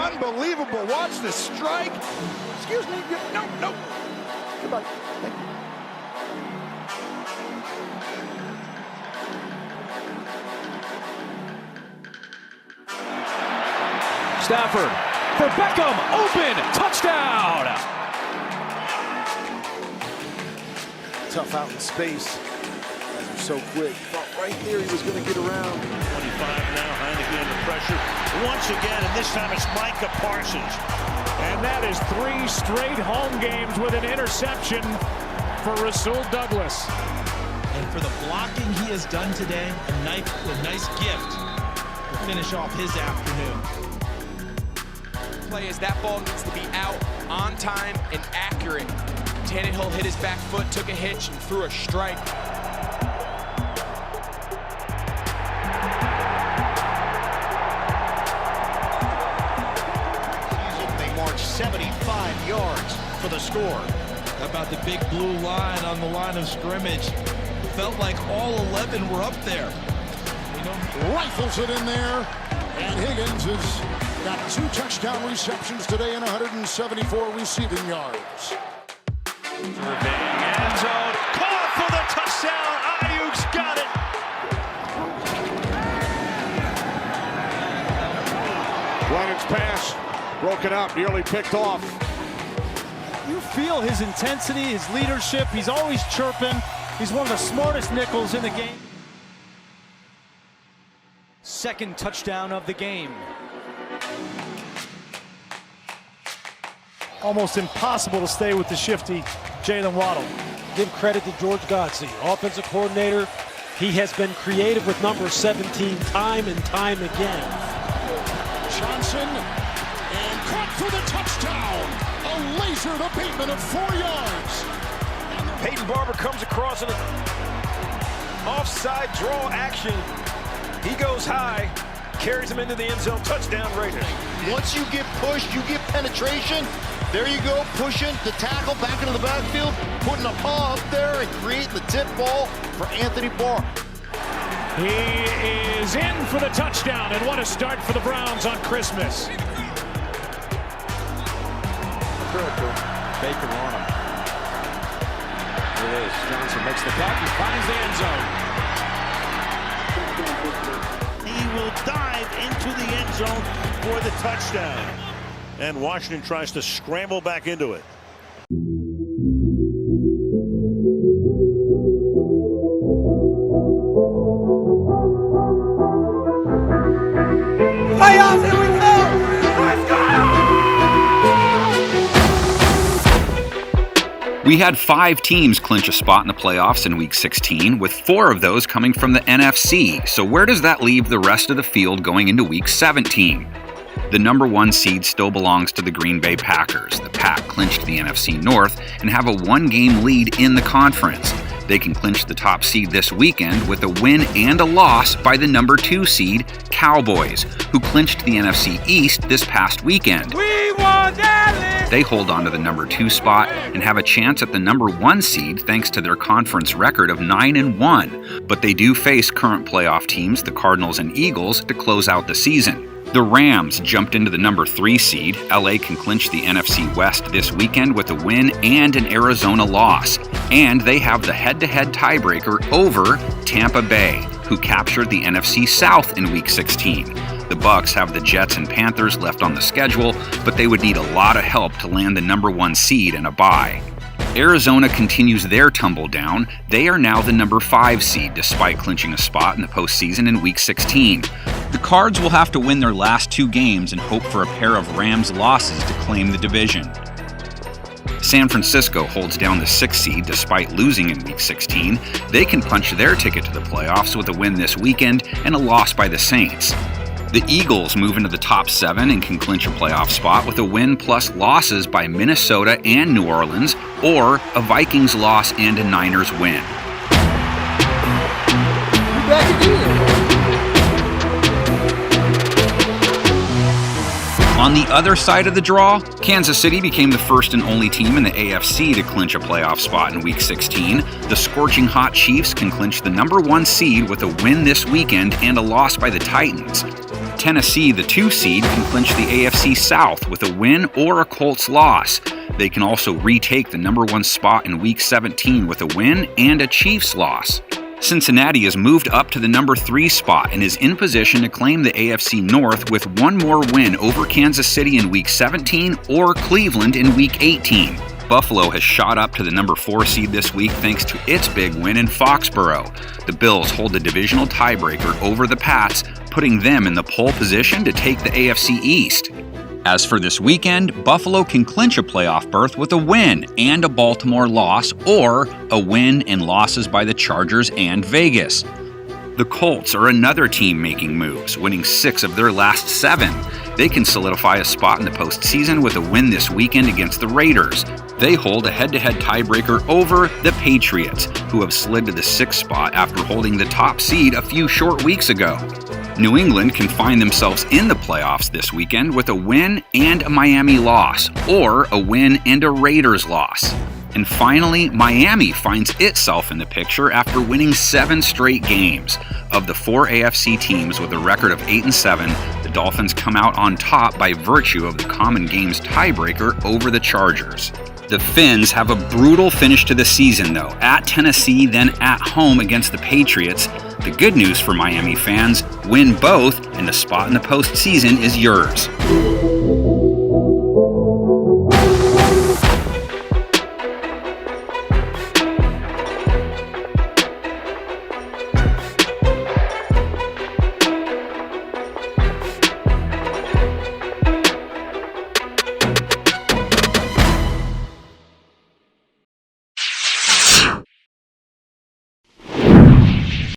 Unbelievable. Watch the strike. Excuse me. No. Goodbye. Thank you. Stafford for Beckham. Open. Touchdown. Tough out in space. So quick. Thought right there he was going to get around. 25 now. Heineke under pressure once again, and this time it's Micah Parsons. And that is 3 straight home games with an interception for Rasul Douglas. And for the blocking he has done today, a nice gift to finish off his afternoon. Play is that ball needs to be out on time and accurate. Tannehill hit his back foot, took a hitch, and threw a strike. They marched 75 yards for the score. How about the big blue line on the line of scrimmage? Felt like all 11 were up there. Rifles it in there, and Higgins has got 2 touchdown receptions today and 174 receiving yards. Surveying end zone, call for the touchdown. Ayuk's got it. Bryan's pass broken up, nearly picked off. You feel his intensity, his leadership. He's always chirping. He's one of the smartest nickels in the game. Second touchdown of the game. Almost impossible to stay with the shifty Jalen Waddle. Give credit to George Godsey, offensive coordinator. He has been creative with number 17 time and time again. Johnson, and caught for the touchdown. A lasered abatement of 4 yards. Peyton Barber comes across in an offside draw action. He goes high, carries him into the end zone. Touchdown Raiders. Once you get pushed, you get penetration. There you go, pushing the tackle back into the backfield, putting a paw up there and creating the tip ball for Anthony Barr. He is in for the touchdown, and what a start for the Browns on Christmas. Baker on him. There it is. Johnson makes the cut and finds the end zone. He will dive into the end zone for the touchdown. And Washington tries to scramble back into it. Playoffs, here we go! Let's go! We had 5 teams clinch a spot in the playoffs in Week 16, with 4 of those coming from the NFC. So where does that leave the rest of the field going into Week 17? The number 1 seed still belongs to the Green Bay Packers. The Pack clinched the NFC North and have a 1-game lead in the conference. They can clinch the top seed this weekend with a win and a loss by the number 2 seed, Cowboys, who clinched the NFC East this past weekend. We want Dallas! They hold on to the number 2 spot and have a chance at the number 1 seed thanks to their conference record of 9-1, but they do face current playoff teams, the Cardinals and Eagles, to close out the season. The Rams jumped into the number 3 seed. LA can clinch the NFC West this weekend with a win and an Arizona loss. And they have the head-to-head tiebreaker over Tampa Bay, who captured the NFC South in Week 16. The Bucs have the Jets and Panthers left on the schedule, but they would need a lot of help to land the number 1 seed and a bye. Arizona continues their tumble down. They are now the number 5 seed despite clinching a spot in the postseason in Week 16. The Cards will have to win their last 2 games and hope for a pair of Rams losses to claim the division. San Francisco holds down the 6th seed despite losing in Week 16. They can punch their ticket to the playoffs with a win this weekend and a loss by the Saints. The Eagles move into the top 7 and can clinch a playoff spot with a win plus losses by Minnesota and New Orleans, or a Vikings loss and a Niners win. On the other side of the draw, Kansas City became the first and only team in the AFC to clinch a playoff spot in Week 16. The scorching hot Chiefs can clinch the number 1 seed with a win this weekend and a loss by the Titans. Tennessee, the 2 seed, can clinch the AFC South with a win or a Colts loss. They can also retake the number 1 spot in Week 17 with a win and a Chiefs loss. Cincinnati has moved up to the number 3 spot and is in position to claim the AFC North with one more win over Kansas City in Week 17 or Cleveland in Week 18. Buffalo has shot up to the number 4 seed this week thanks to its big win in Foxborough. The Bills hold the divisional tiebreaker over the Pats, putting them in the pole position to take the AFC East. As for this weekend, Buffalo can clinch a playoff berth with a win and a Baltimore loss, or a win and losses by the Chargers and Vegas. The Colts are another team making moves, winning 6 of their last 7. They can solidify a spot in the postseason with a win this weekend against the Raiders. They hold a head-to-head tiebreaker over the Patriots, who have slid to the 6th spot after holding the top seed a few short weeks ago. New England can find themselves in the playoffs this weekend with a win and a Miami loss, or a win and a Raiders loss. And finally, Miami finds itself in the picture after winning 7 straight games. Of the 4 AFC teams with a record of 8-7, the Dolphins come out on top by virtue of the common games tiebreaker over the Chargers. The Finns have a brutal finish to the season, though, at Tennessee, then at home against the Patriots. The good news for Miami fans, win both, and the spot in the postseason is yours.